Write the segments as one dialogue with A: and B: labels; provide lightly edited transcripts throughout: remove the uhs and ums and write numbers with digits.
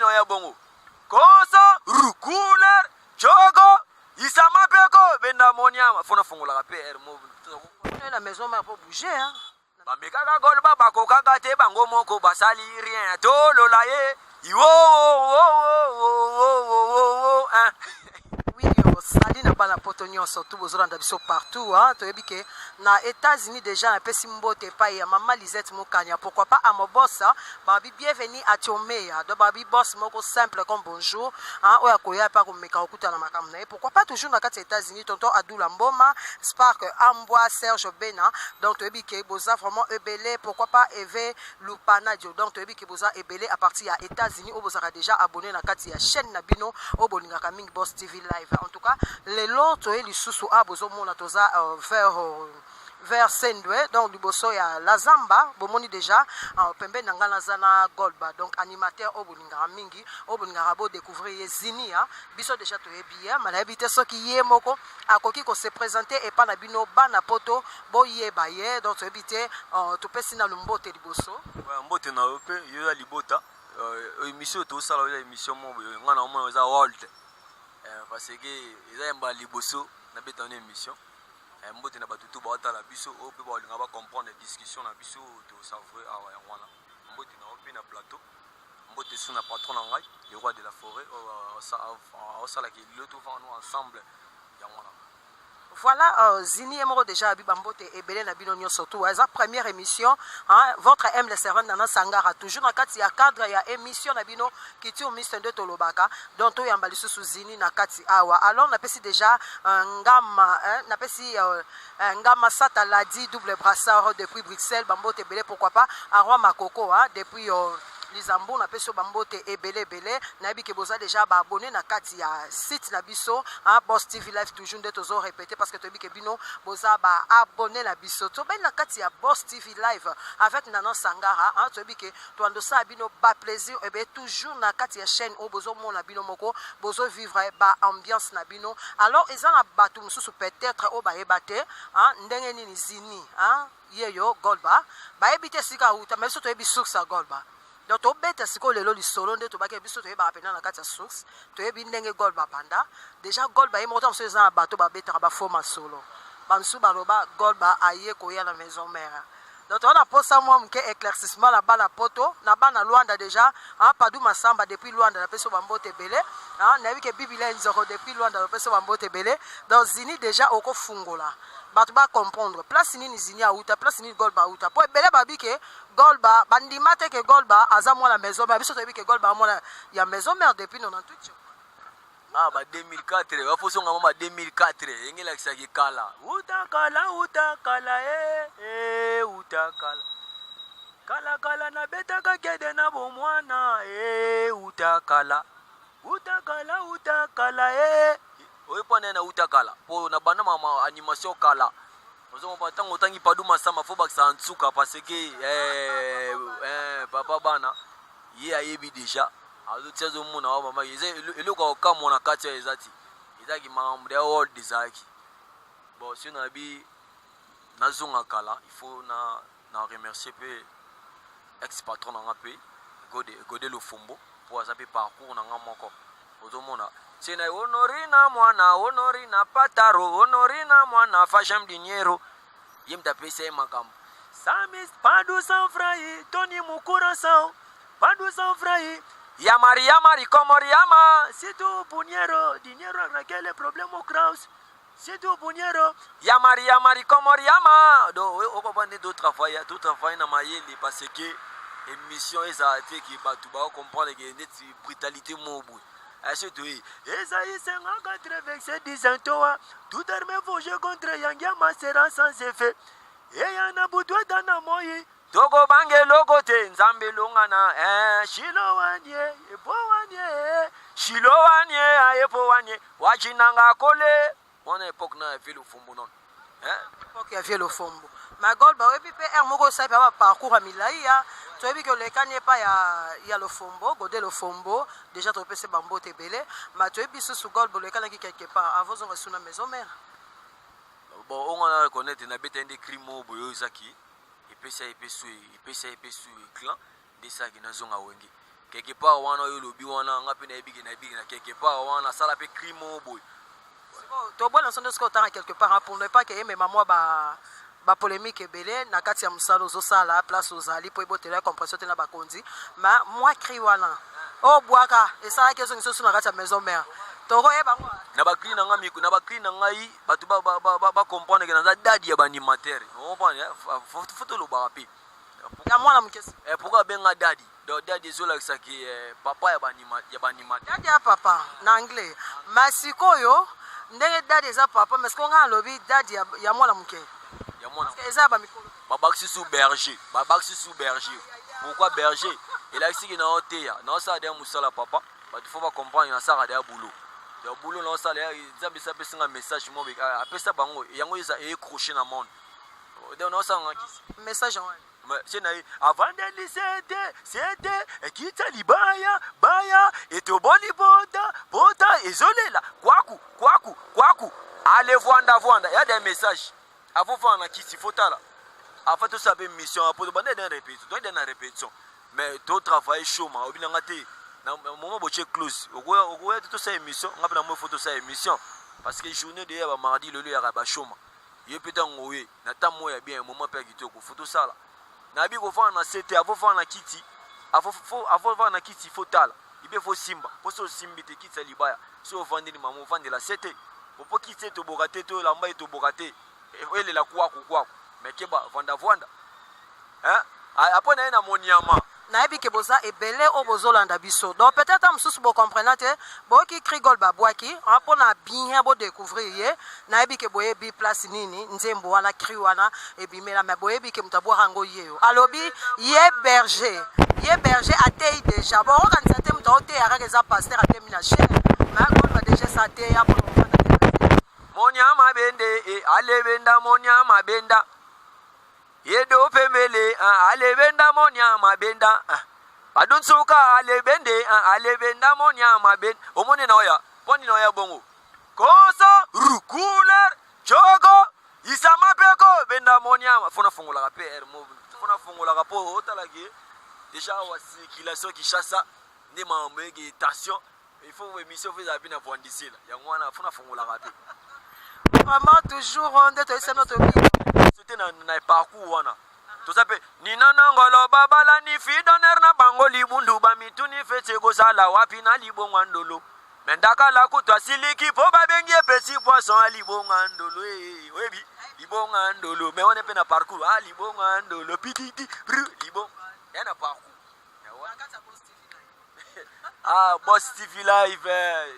A: bino ya bongo kosa rukuler chogo isama peko benda moniama fona fongola ka PR mo
B: la maison mère pour bouger hein.
A: Ba mekaka golba ba kokaka te bango moko basali rien to lola ye yo hein.
B: Oui, sali na bana potonio surtout bozolanda biso partout hein. Toyebi ke na États-Unis déjà na pesi mbote pa ya maman Lisette Mokanya, pourquoi pas à mon boss babi bienvenue à Tiomeya do babi boss moko simple comme bonjour hein. Oya koya pa ko meka okuta na makamna et pourquoi pas toujours na kati États-Unis tonton Adoula Mboma Spark Amboa Serge Bena, donc toyebi ke boza vraiment ebelé, pourquoi pas Eve Lupanadio, donc toyebi ke boza ebelé à partir ya États-Unis o bozaka déjà abonné na kati ya chaîne na bino o boningaka Mingi Boss TV live. En tout cas les lots et les sous a bozo mona toza vers Sendwe, donc du bosso ya la Zamba bomoni déjà pembe nanga nazana Golba, donc animateur o boningaka mingi o boningaka bo découvrir Zini hein. Biso déjà toyebi ya malabité soki ye moko akoki ko se présenter et pas na bino bana poto bo yeba ye, donc toyebité to pesi na lumbote liboso
A: mbote na ope yo ya libota émission to sala yo émission mo ngana mo za world parce que ils aiment pas liboso na beta une émission mbote na batutu ba tala biso o pe ba linga ba comprendre les discussions na biso to savourer awa ya wana mbote na ope na plateau mbote sous na patron na ngai le roi de la forêt au sala qui le tout nous ensemble ya wana.
B: Voilà, Zini Emoro déjà Abibambote et Belé Nabino surtout. C'est la première émission. Hein, votre M le servant dans Sangara. Toujours dans le cadre, il y a émission Nabino qui tue Mister de Tolobaka. Donc, il y a un sous Zini Nakati Awa. Alors, on a passé déjà un gamma Sataladi double brassard depuis Bruxelles. Bambote Belé, pourquoi pas. Arwa Makoko, hein, depuis. Lizambo na peso bambote ebele bele na bi ke boza déjà ba abonné na kati ya site na biso hein, Boss TV live toujours nde tozo répéter parce que to bi ke bino boza ba abonné na biso to ben na kati ya Boss TV live avec Nana Sangara hein, to bi ke to andosa bino ba plaisir et ben toujours na kati ya chaîne o bozo mona bino moko bozo vivre ba ambiance na bino. Alors ezana batu mususu peut-être o ba ebate hein, ndenge nini Zini hein, yeyo Golba ba ebite sika uta mais to ebi source Golba. Donc to bête siko lelo li solo nde to ba ke biso to yeba apena na kati ya source to yebi ndenge Golba banda déjà Golba e moto so za bato ba beta ba forma solo bansu ba roba Golba aye ko ya na maison mère. Donc on a posé moi mke éclaircissement la bana poto na bana Luanda déjà hein, Padou Masamba depuis Luanda na peso bambote belé hein, na ke bibila nzoko depuis Luanda na peso bambote belé. Donc Zini déjà oko fungola bato ba comprendre place nini Zini auta place nini Golba auta po belé babi ke Golba bandima te ke Golba aza moi la maison mère biso to bi ke Golba moi ya maison mère depuis 98.
A: Ah ba 2004 wa foso ngama 2004 engela kisaki kala utakala utakala kala na beta ka kede na bomwana utakala oyi pone na utakala po na bana mama animation kala ozo mo tango tangi Padou Masamba fo bakisa nsuka parce que papa bana ye ayebi déjà azotia zo mona wa mama yeze eloko ka mona kati ya ezati ezaki mambre ya world dizaki bon si na bi nazonga kala il faut na remercier pe ex patron nga pe gode lo fombo pour azape parcours na nga moko ozomona sina honorina honorina pataro honorina mwana fashion diniero yimta pesa makam samis Padou sans frai Tony Mukura sao Padou sans frai Yamari komoriama c'est tout puniero dinero avec les problèmes au kraus c'est tout puniero Yamari komoriama do o ko bande d'autres fois na mayeli parce que émission eza te ki batu ba comprendre que net brutalité mobu achetou esaïe 54 verset 10 toi tout armé forgé contre Yangia sera sans effet et yana butwa dana moyi Togo bange logo te nzambe longana shilowanie epowanie wachinanga kole on époque na vie le fombo non
B: époque ya vie le fombo ma Golba oyebi pe er moko sa pa parcours milai ya toyebi que le kanye pa ya le fombo gode le fombo déjà to pese bambote belé ma toyebi sous Golba le kanye quelque part avant on resuna maison mère
A: bon on a connaître na bete des crimo boyo zaki epesa epesu clan de ça qui nazonga wengi quelque part wana yo lobi wana nga pe na ebiki na quelque part wana sala pe crime boy
B: to bona sondo sko tanga quelque part pour ne pas que même moi ba polémique ebele na kati ya musalo zo sala place ozali po ebotela compression te na bakonzi ma moi cri wana o bwaka esala keso ngiso na kati ya maison mère toko e bango
A: na ba clean nga miku na ba clean ngai batu ba comprendre que na dadi ya ba animateur on comprend photo lo ba pe
B: ya mwana mukesi
A: pourquoi benga dadi do dadi zola ki papa ya ba animateur
B: dadi ya papa na anglais masikoyo ndenge dadi eza papa mais ko nga lobi dadi ya mwana muke
A: ya mwana
B: eza ba mikolo
A: babaxi sous berger pourquoi berger il a expliqué na oteya na ça de musala papa tu faut pas comprendre na ça de boulot de boulot na ça les abisa pesa un message mo apesa bango yango isa écrocher na monde de na ça ngaki
B: message en
A: c'est na avant de c'était ekita libaya baya etoboli bota ezolela kwaku allez vanda il y a des messages avant voir na kisi fotala avant tout ça mission pour demander une répétition mais to travailler chaud ma obinanga te na moment boche close okoya tout ça émission ngapa na mo photo ça émission parce que journée de ya mardi le ya ba choma ye peta ngowe na tamo ya bien moment pe kitoko photo ça là na bi ko fa na CT avant fa na kiti avant fa na kiti fotala ibe fo simba poso simbi te kitsa libaya so vandi ni mamu vandi la CT popo kitse to bokate to lamba to bokate ele la kwaku mais keba vanda hein après na moniama
B: na ebi ke boza ebele o bozolanda biso donc peut-être mususu bo comprendre te bo ki krigol babwaki apona bien bo découvrir ye na ebi ke boye bi place nini nzembo wana kri wana ebimela mais boye bi ke mutabwa rango yeo alobi ye berger atei déjà bon organiser te mutote araka za pasteur atemi na chaîne mais on va déjà ça te ya pour
A: monyama bende alebenda monyama benda yedo pemele alebenda monyama benda padunsuka alebenda monyama ben omone na oya poni na oya bongo kosa rukuler chogo isama peko benda monyama fona fungola ka PR mo fona fungola ka po otalaki déjà wa circulation qui chassa ni mambege tension il faut émission faire bien pour d'ici là ya ngwana fona fungola ka pe
B: vraiment toujours on de c'est notre vie
A: c'était na parcours wana to sape ni nanangolo babala ni fidoner na bango libundu ba mituni fete go sala wapi na libonga ndolo mendaka la kutwa siliki po babengi pesi poisson libonga ndolo webi libonga ndolo mais on est na parcours libonga ndolo pititi libon yana parcours boss TV live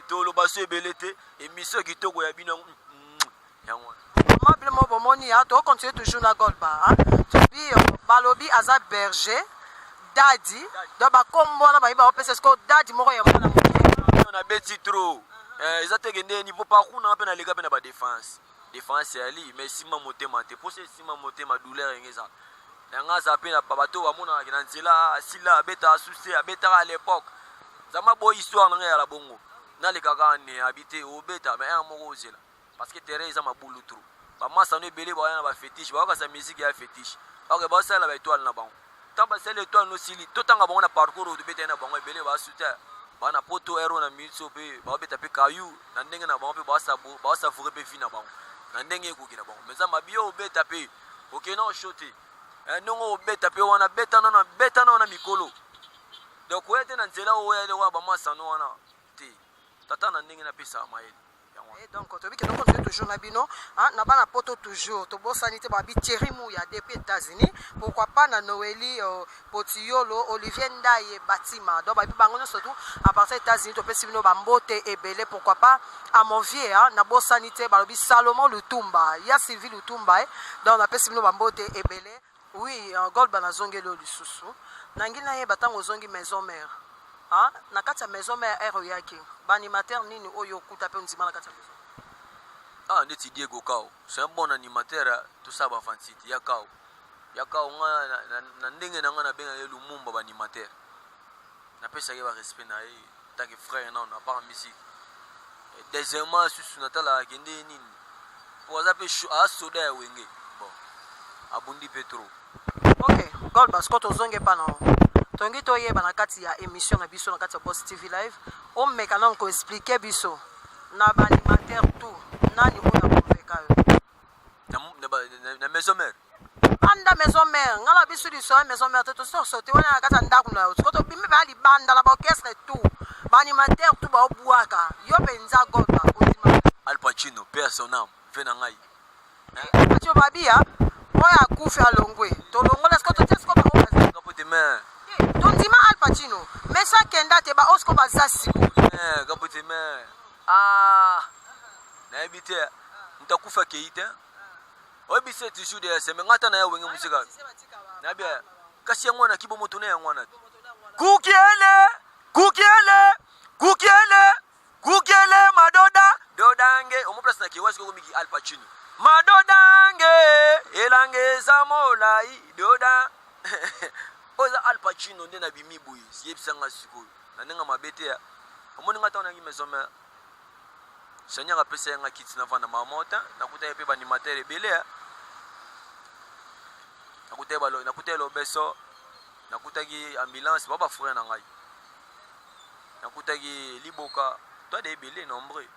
A: to lo baso ebelete émission kitoko ya bino yango
B: probablement bomoni ya to continuer toujours na Golba hein bi balobi aza berger dadi do ba kombo na ba opesa ko dadi moko ya mwana
A: on a beti trop ezateke nde niveau parcours na pe na lega pe na ba défense ya li mais sima motema te pose sima motema douleur ngeza nga za pe na bato wa mona na nzela sila beta souci abeta à l'époque zama bo histoire na ya la bongo na le kaka ne habiter au beta mais un moko ozela parce que Thérèse ma boulou trop ba masa no ebele ba na ba fétiche ba ka sa musique ya fétiche ok ba sala ba étoile na bango tamba sala étoile no sili to tanga bango na parcours de beta na bango ebele ba suta ba na poto ero na mitso pe ba beta pe kayu na ndenge na bango pe ba sa fure pe fina bango na ndenge ko kina bango mais za mabio beta pe ok no shoté nongo beta pe wana beta na mikolo donc wete na nzela o yele wa ba masa no wana te tata na ndenge na pesa maele
B: et donc tu vois que nous continuons toujours na bino na bana poto toujours to bosanité ba bi Thierry Mouya depuis États-Unis pourquoi pas na Noélie Potiolo Olivier Ndaye Batima donc ba bi bango surtout à partir des États-Unis to pesi bino ba mbote ebele pourquoi pas à Monvier na bosanité ba bi Salomon Lutumba ya Sylvie Lutumba donc na pesi bino ba mbote ebele oui Golba na zongelo lisusu na ngina ye batango zongi maison mère na kati ya maison mère ero yaki ba animateur nini oyo kuta pe nzima na kati ya maison
A: ndeti Diego Kao c'est un bon animateur tout ça ba fansiti ya Kao nga na ndenge na nga na benga ye Lumumba ba animateur na pesa ke ba respect na ye tant que frère non na part musique deuxièmement susu natala kende nini pour ça pe a soda ya wenge bon abundi petro
B: ok Golba sko to zonge pa non to tongi toyeba na kati ya émission na biso na kati ya Boss TV Live omeka na ko expliquer biso na ba animateur tout nani oya konveka yo
A: na maison mère
B: anda maison mère ngala biso di so maison mère to so so te wana na kati ya ndaku na yo ko to bimi ba li banda la ba orchestre tout ba animateur tout ba obuaka yo penza goda ultima
A: Al Pacino personnel vena ngai
B: Pacino babia oya kufi alongwe to longola sko to tesko ba obaza
A: kapote mère
B: tondima Al Pacino mais ça kenda te ba osko ba zasi
A: kapote mère na ebite mtakufa keite obise tishu de seme ngata na ya wenge musika na bia kasi ngwana kibo moto na ngwana kukiele madoda dodange omupress na kiwasi ko miki Al Pacino madodange elange zamolai doda oza Al Pacino ndena bimibu yebisanga siko na nenga mabete ya omoni ngata na ngimesoma senya ka pesa nga kits na vana mamota nakuta yepe ba animateur ebele nakuta lo beso nakuta ki ambulance baba frère na ngai nakuta ki liboka to de ebele nombre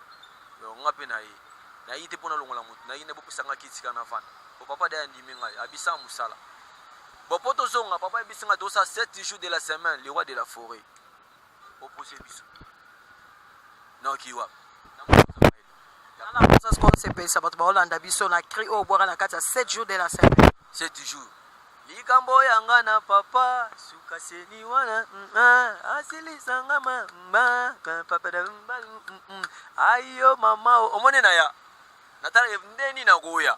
A: yo ngape na yite pona longola mutu na yine bopesa nga kits kana vana o papa da ndimi ngai abisa musala bopoto zonga papa ebisinga to sa 7 jours de la semaine le roi de la forêt opposé biso na kiwa
B: ça ce qu'on se paye ça bato baolanda biso na cri o boira na kati ya 7 jours de la semaine
A: 7 jours likambo yanga na papa sukaseni wana asilisanga mama papa da ayo mama omone na ya natala ndeni na goya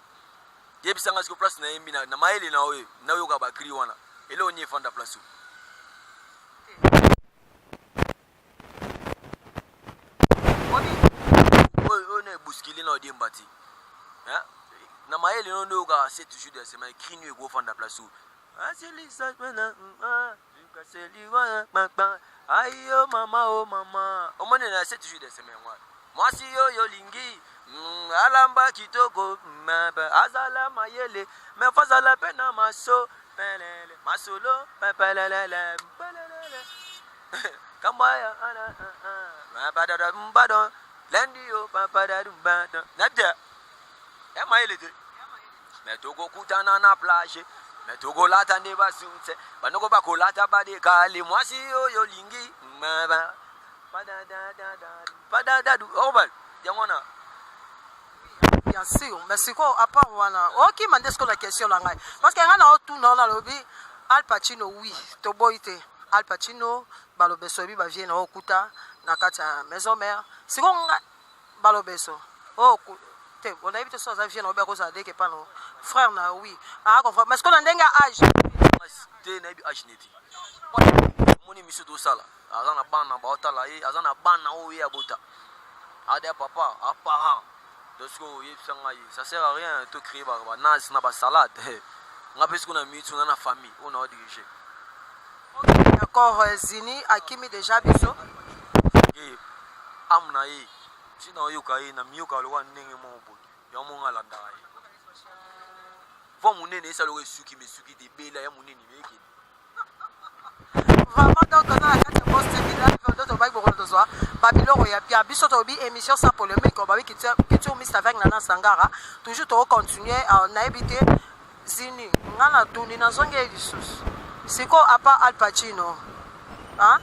A: yebisanga siko place na yembi na maele na oyo na yo ka ba cri wana ele onye fanda place on est bousculé dans des bâtis hein na maele no ndo ka 7 jours de semaine cri nu go fanda place asilisa mena sukaseli wana papa ayo mama o mama omone na 7 jours de semaine mwasi yo lingi alamba kitoko azala mayele me fazala pena maso pelele masolo pelele kambaya ana badada mbado lendio papada mbado nada e mayele de me togo kutana na plage me togo lata ne basunte banoko bakolata bade kali mwasi yo lingi maba padada du obal yangona
B: bien sûr mais c'est quoi à part wana OK mandesko la question la ngai parce que ngana tout non la lobby Al Pacino oui to boite Al Pacino balobeso bi ba vie na okuta na kati ya maison mère c'est quoi balobeso te on a évité ça ça vient na ba ko ça de que pas non frère na oui comprendre mais ce qu'on a ndenga âge
A: te na bi âge neti moni miso do sala azana bana ba otala azana bana o ya bota ade papa apparent donc ça sert à rien de créer ba nazi na ba salade ngapesi kuna mitu na famille on a dirigé
B: d'accord Zini akimi déjà biso
A: amna sina yo kai na miyoka lo wa ndenge mo bo ya mo ngala ndai fo munene sa lo suki mesuki de bela ya munene meki
B: vraiment donc on a la carte Boss TV Live d'autres bail pour le soir Babylon ya pia biso to bi émission sans polémique on va qui tu mis avec Nana Sangara toujours to continuer na éviter Zini ngana tuni na zonge lisusu siko apa Al Pacino hein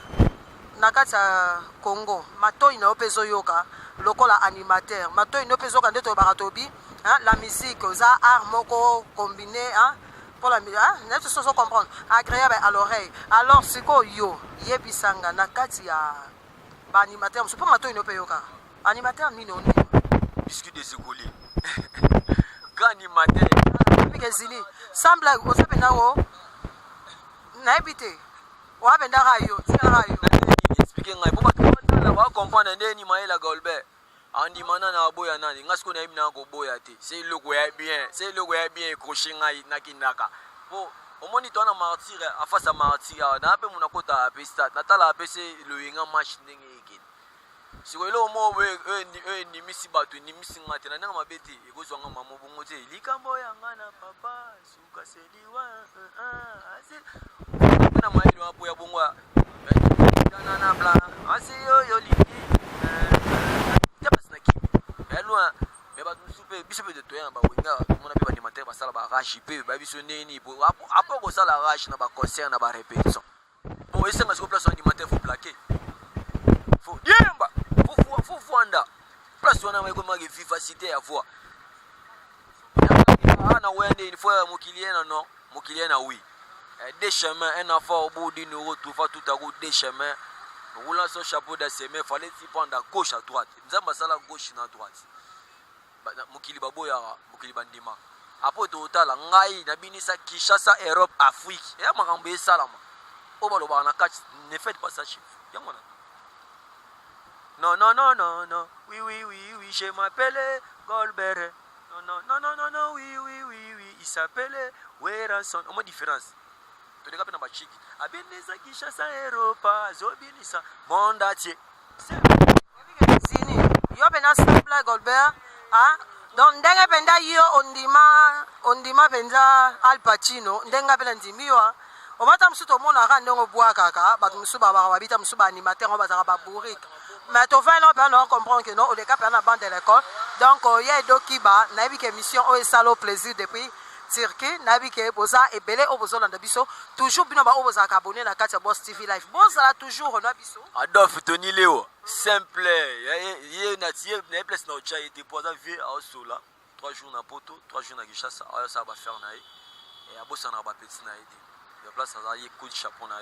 B: na kati ya Congo matoi na opezo yoka lokola animateur matoi no pezo ka ndeto baratobi hein la musique za art moko combiné hein pour la musique hein net se comprendre agréable à l'oreille alors siko yo yebisanga na kati ya ba animateur c'est pas matoi no peyoka animateur nini oni
A: biscuit de secouli grand animateur
B: Zini semble au sepena o na ebité wa benda rayo tika rayo
A: expliquer ngai papa na wa comprendre ndeni maela golbe andi mana na boya nani ngasiko na ibina ko boya te c'est logo ya bien crochet ngai na kinaka po omoni to na martyr afasa martyr na pe muna kota ape start natala ape se lo yinga match ndenge yeke sikolo mo we ni misi batu ni misi ngate na ngama beti ekozwa ngama mobongo te likambo ya ngana papa suka seliwa na maili wapo ya bongwa na bla asi yo li pas na ki elwa me ba supe biso de toya ba wenga mona pe ba animateur ba sala ba rashi pe ba biso neni po apo ko sala rashi na ba concert na ba répétition bon ese nga place animateur faut plaquer faut yemba faut fwanda place wana mai ko magi vivacité à voix na wende il faut mokilie non mokilie na oui des chemins un enfant au bout d'une route tout va tout à coup des chemins roulant son chapeau de semaine fallait s'y prendre à gauche à droite nzamba sala gauche na droite mokili baboya mokili bandima après total ngai na binisa Kinshasa Europe Afrique ya makambo esalama o baloba na kati ne faites pas ça chef yango non oui je m'appelle Golbert non oui il s'appelle Weranson au moins différence to de kapena ba chiki abinisa Kinshasa Europe zobinisa mondatie
B: zini yo pena simple Golbert ah donc ndenge penda yo ondima penza Al Pacino ndenga pena ndimiwa omata msuto mona ka ndongo bwa kaka batu msuba ba babita msuba animateur on bazaka ba bourrique mais to va non pas non comprendre que non au cas pena bande de l'école donc ya dokiba na bi que mission o salo plaisir depuis Turquie na bi que boza ebele o bozola ndabiso toujours bino ba o boza abonné na kati ya Boss TV Live boza toujours na biso
A: Adolphe Tony Léo simple ye na tie na place na ocha était poza vie au sola 3 jours na poto 3 jours na Kinshasa ça va faire na et abosa na ba petit na été la place ça y coup de chapeau na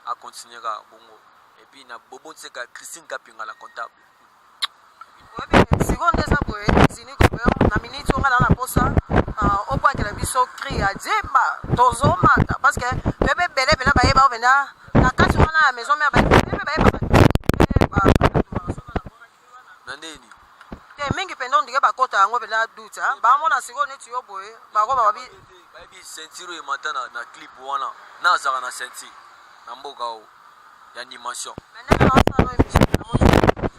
A: a continuer à bongo et puis na bobo tseka Christine Kapinga la comptable
B: seconde ça boye zini ko na minute on na posa au point que la biso crie à Zemba tozomata parce que bébé belé bena ba yeba bena na kati wana la maison mère ba bébé ba yeba
A: nandeni
B: te mingi pendon ndike ba kota yango bela duta ba mona seconde tu yo boye ba ko ba bi
A: ceinture e matana na clip wana na zaka na ceinture na mboka o ya animation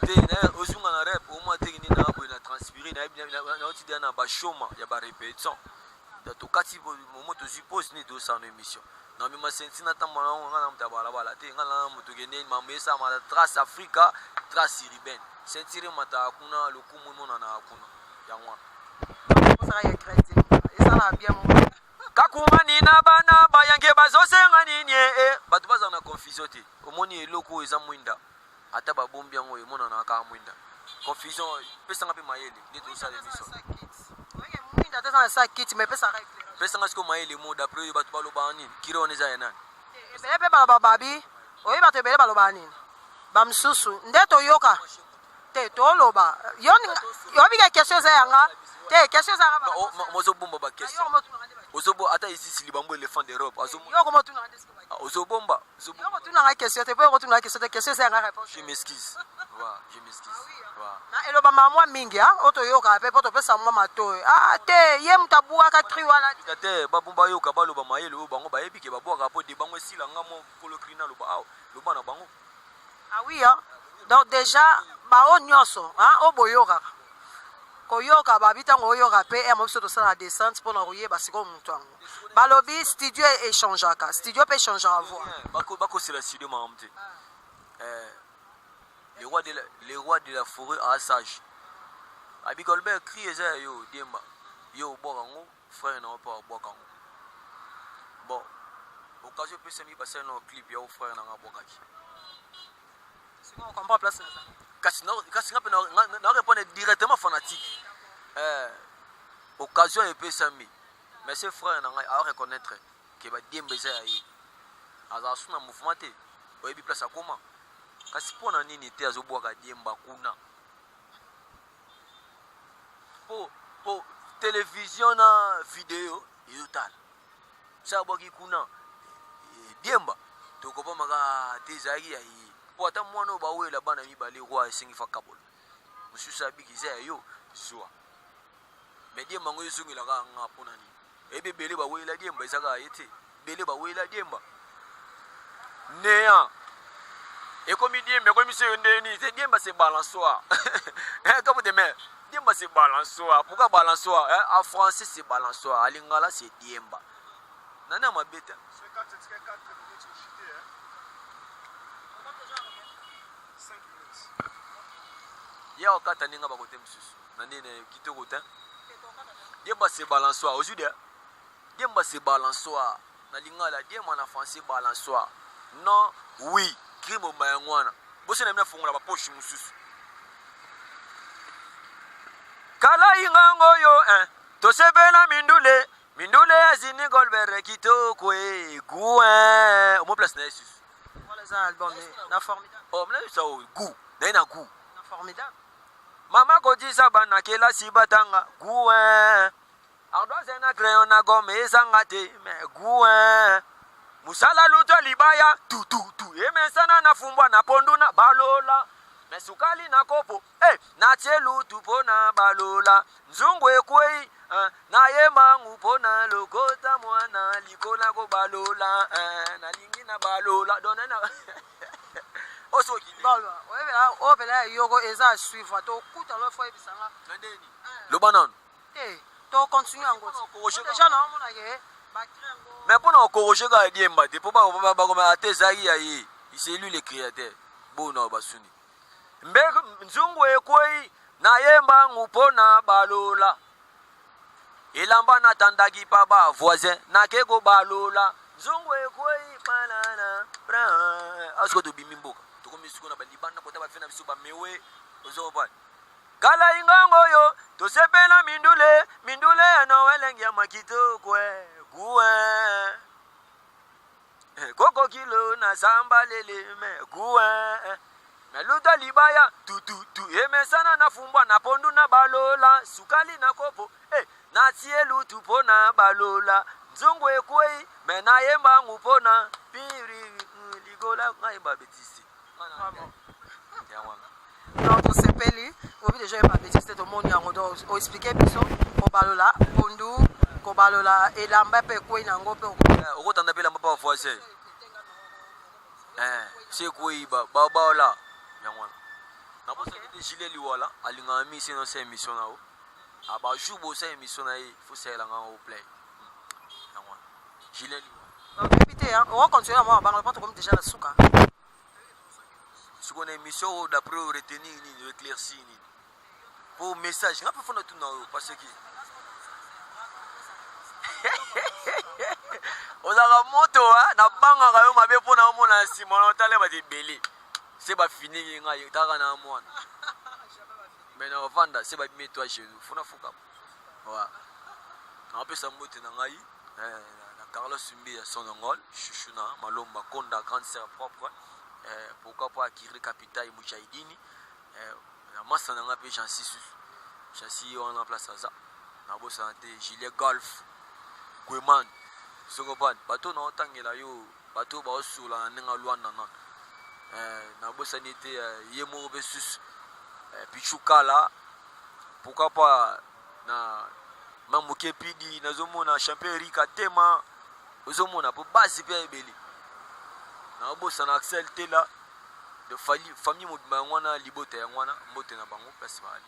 A: te osunga na rap au moins tekini na bo na transpirer na otidi na ba choma ya ba répétition da to kati moment to suppose ni do sa na émission na mi ma ceinture na tamba na mtabala bala te ngala mutu gene mamesa ma trace Africa trace Riben ceinture mata kuna lokumu mona na kuna ya ngwa
B: ça ya crédit et ça la bien mon
A: kakumani na bana bayange bazosenga nini batu baza na confusion te omoni eloko eza mwinda ata babombi yango emona na ka mwinda confusion pesa ngapi mayele nito sa l'émission
B: mwinda tesa na sa kit mais pesa règle
A: pesa ngasko mayele mo d'après batu baloba nini kiro neza ya nani
B: ebele pe baloba babi oyi batu ebele baloba nini bamsusu nde toyoka te toloba yo bika question za yanga te question za ba
A: mozo bomba ba question ozobo ata ici silibambo éléphant d'Europe
B: yo comment tu n'as dit
A: ozobomba
B: yo tu n'as question te peut tu n'as question c'est un réponse
A: je m'excuse wa je m'excuse wa
B: na eloba mamwa mingi ha otoyoka pe poto pesa mwa matoy te ye mtabua ka tri wala
A: te babomba yoka baloba mayele o bango bayebi ke babwaka po de bango esila ngamo kolokrina loba aw loba na bango
B: oui hein donc déjà ba o nyoso ha oboyoka koyoka babitango oyoka pe e mobiso tosala la descente mpona koyeba sikoyo motu yango balobi studio échangeaka studio mpe échangeaka voix
A: bakosela studio makambo te le roi de la forêt a sage abi Golbert crie eza ya yo diemba yo obwaka yango frère na mpe abwaka yango bon occasion epesami basali na clip ya frère nanga abwakaki
B: sikoyo comprend place
A: kasi nga mpe na répondre directement fanatique occasion epesami mais ce frère na ngai a reconnaître ke badiemba eza ya ye azala su na mouvement te oyebi place akoma kasi mpo na nini te azobwaka diemba kuna po télévision na video ezotala so abwaki kuna diemba tokobamaka te ezalaki ya ye po ata mwana oyo bawela bana mibale roi esengi fa kabola mosusu abiki eza ya yo zwa me diemba yango ezongelaka nga mpo na nini eyebi ebele bawela diemba ezaka ye te ebele bawela diemba néant ekomi diemba ekomi seyo ndeni te diemba c'est balançoire comme de mer diemba c'est balançoire pourquoi balançoire en français c'est balançoire à lingala c'est diemba nani amabeta
C: 4 minutes au JT, hein. 5 minutes.
A: ye okata ninga bakote mosusu na nini kitoko te diemba se balançoire aujourd'hui diemba se balançoire na lingala diemba na français balançoire non oui crime bayangwana bosi na mina fongola bapoche mosusu kala ingango yo tosepela mindule azini golbere kitoko gouen omo place na yesusu
B: Voilà ça album na formidable.
A: oh mna ça goût na goût
B: Na formidable.
A: mama kotisa bana kelasi batanga gouen ardoise na crayon na gomme ezanga te mais gouen musala luto libaya tu emesana na fumbwa na pondu na balola mesukali na kopo na tie lutu po na balola nzungu ekwei na yemba ngupo na lokota mwana likola ko balola na lingi na balola donena oso kili
B: Balwa. O bela yoko eza suivre to kuta lo fois bisanga.
A: ndeni lobanon
B: To continue en gros. Déjà na mona ke bakrengo.
A: mais pour nous corriger ka diemba te pour ba comme atezaki ya ye c'est lui le créateur bona basuni mbeko nzungu ekwei na yemba ngupo na balola elamba na tandaki pa ba voisin na keko balola nzungu ekwei panana bra asko to bimimboka to komi suko na balibanda kota ba fena biso ba mewe ozoba kala ingango yo tosepela mindule no elengi ya makito kwe gouen koko kilo na samba lele me gouen me luta libaya tu emesana na fumbwa na pondu na balola sukali na kopo na tie lutu po na balola nzungu ekwei me na yemba ngupo na piri ligola ngayemba betisi
B: Donc on s'appelle obi déjà pas bêtise tout monde yango do o expliquer biso ko balola pondu ko balola elamba pe ko ina ngope
A: okotanda pela mapa voisin c'est quoi ba la yangwana na bosa de gilet liwala alinga mi sino sa émission na o aba jubo sa émission na e faut ça la au play yangwana gilet liwala
B: donc répétez hein on continue à moi ba pas comme déjà la souka
A: ce qu'on émission d'après retenir ni éclaircir ni pour message n'a pas fait tout non parce que ozaka moto na bangaka yo mabe mpona omona nsima na otale bati ebele se bafiniki ngai taka na mwana me na ovanda se babimi etoi chez funa fukama wa naopesa mbote na ngai na Carlos Mbi son ngol chouchou na malomba konda grande sœur propre pourquoi pas acquérir capital mujahidini na masa na ngai mpe chansi wana na place aza nabosana te gilet golf kweman sokoban bato na otangela yo bato baosula na ndenge alwana na bosani te ye moko mpe susu pichukala pourquoi pas na mamoke pidi nazomona champion erika tema ozomona po basi mpe ebele na obosana Axel Tela de famille mobimba yango wana libota yango wana mbote na bango place baali.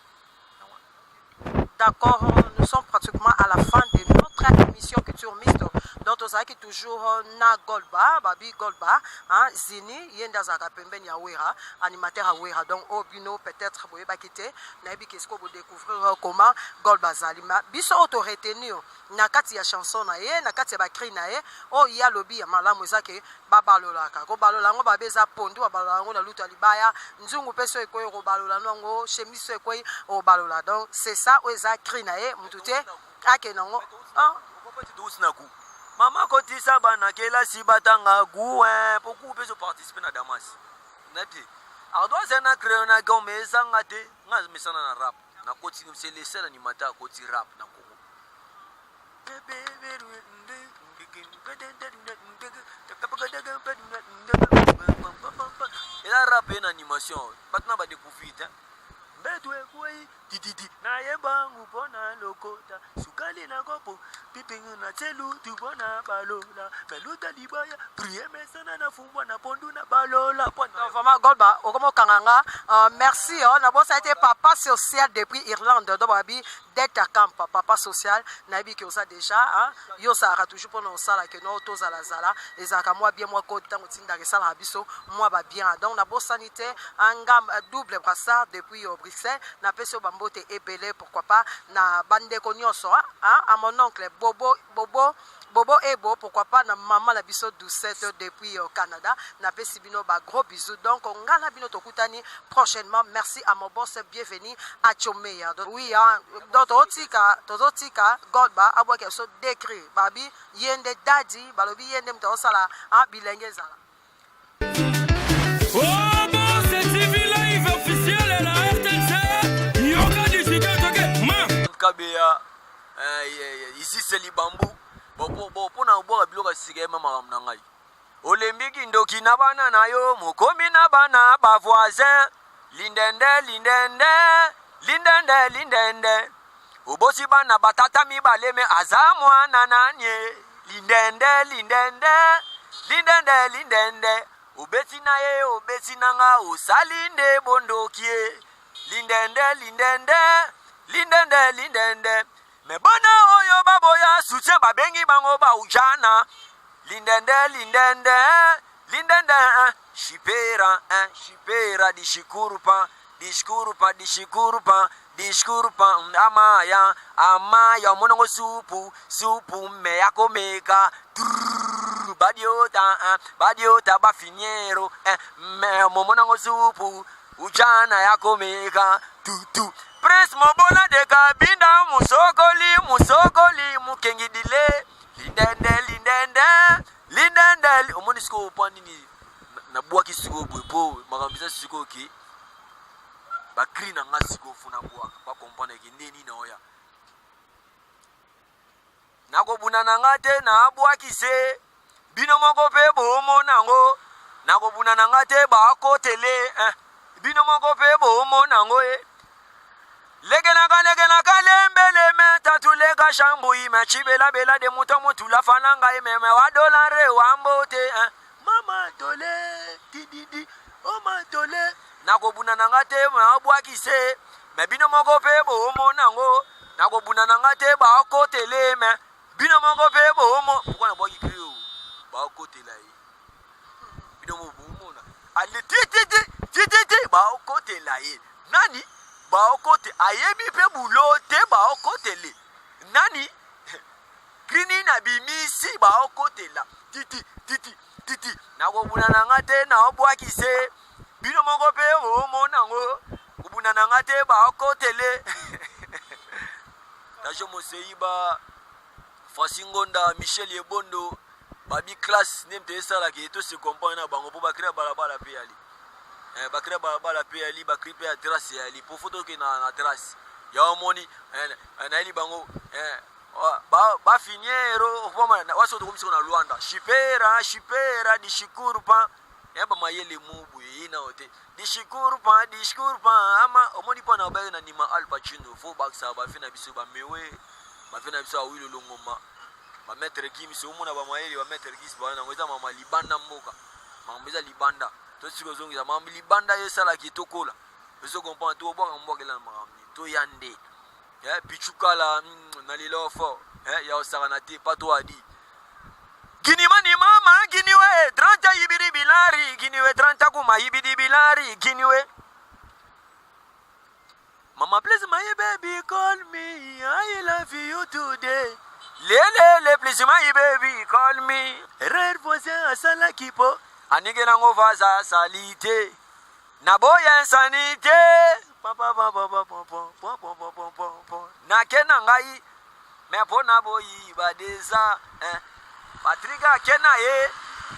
B: D'accord, nous sommes pratiquement à la fin de notre émission Culture Mixte. Donc, on sait que toujours na Golba, Babi Golba, hein, Zini, Yenda Zaka Pemben Yawera, animateur Awera. Donc, au bino, peut-être, vous pouvez quitter. Nabi Kesko, vous découvrir comment Golba Zalima. Biso auto retenu, nakati ya chanson na ye, nakati ya bakri na ye, oh, ya lobby, ya malamu zake, babalola ka. Ko balola ngo babeza pondu, babalola ngo na luta libaya, nzungu peso ekoy ko balola ngo, chemiso ekoy o balola. Donc, c'est ça, cri na ye mutute ake nango
A: mama kotisa bana kelasi batanga gouen beaucoup peut participer na damas nati ardoise na crayon na gomme ezanga te nga mesana na rap na koti c'est le seul animateur koti rap na Congo et la rap en animation maintenant ba découvrir betu ekwei tititi na yemba ngupo na lokota kali na gopo pipingu na telu tubona balola meluta libaya prier mesana na fumbwa na pondu na balola
B: vraiment Golba okomo kanganga merci na bon ça a été papa social depuis Irlande donc babi d'être à camp papa social na bi que ça déjà hein yo ça a toujours pour nous ça là que nous tous à la zala et ça moi bien moi côté tant tinda que ça la biso moi ba bien donc na bon sanité en gamme double brassard depuis Bruxelles na peso bambote epelé pourquoi pas na bande konyoso hein à mon oncle Bobo Ebo, pourquoi pas, na maman la biso doucette depuis au Canada, na pesi bino ba gros bisous. Donc on gana bino tokutani prochainement. Merci à mon boss, bienvenue à Chomeya. Donc oui, hein, tozotika Golba abwa ke so décrit babi yende daddy, balobi yende mto sala a bilenge zala.
D: Oh bon, c'est TV live officiel et la RTC. Yoga digital toke, mam.
A: Kabea ici c'est Libambu. Bon pona boka biloka sigema makambo na ngai olembiki ndoki na bana na yo mokomi na bana ba voisin lindende ubosi bana batata mibale me aza mwana nanye lindende ubeti na ye obeti na nga osalinde bondokie lindende me bana oyo baboya soutien babengi bango ba ujana lindende shipera dishkurupa amaya monongo supu me yako meka badiota bafiniero me monongo supu ujana yako meka tutu Prince Mobola de Kabinda musokoli mukengidile lindende omoni siko pani ni na bwaki siko bwepo makambisa siko ki bakri na nga siko funa bwaka ba kompane ki ndeni na oya nako bunana ngate na bwaki se bino moko pe bomo nango nako bunana ngate ba kotele bino moko pe bomo nango Legena kalembele me tatulega shambui me chibela bela de mutomo tula fananga meme wa dolare wa mbote mama tole didi o ma tole nako bunana ngate ma bwaki se me bino moko pe bo mo nango nako bunana ngate ba kotele me bino moko pe bo mo pourquoi na bwaki krio ba kotela yi bino mo bo na ale titi ba kotela yi nani baokote ayebi pe bulote baokotele nani krini na bimisi baokotela titi nakobunana nga te na obwakise bino moko pe omo nango kobunana nga te baokotele Tajo Mosei ba Fasingonda Michel Yebondo babi classe nemte esala ke to se comprendre na bango po bakira balabala pe ali bakira balabala pe ali bakri pe terrasse ali po photo ke na terrasse ya omoni na ali bango ba finiero poma waso to komisa na Luanda shipera di shukuru pa ba mayele mubu ina ote di shukuru pa ama omoni pa na ba na nima Al Pacino fo baksa ba fina biso ba mewe ba fina biso awilo longoma ba mettre kimi so mona ba mayele ba mettre kisi ba na ngoza mama libanda mboka mambeza libanda to siko zongi za mama libanda yesala kitokola beso comprendre to boka mboka la mamni to yande pichukala na lilofo ya osaka te pato adi gini mani mama gini we 30 ibidi bilari gini we 30 kuma ibidi bilari gini we mama please my baby call me I love you today le please my baby call me red voisin asala kipo anige nango vaza salite na boya sanite na kena ngai me pona boyi badeza Patrika kena ye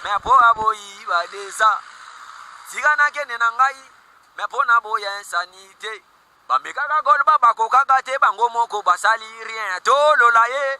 A: me po aboyi badeza sigana kene na ngai me pona boya sanite bameka ka gol baba ko kaka te bango moko basali rien to lola ye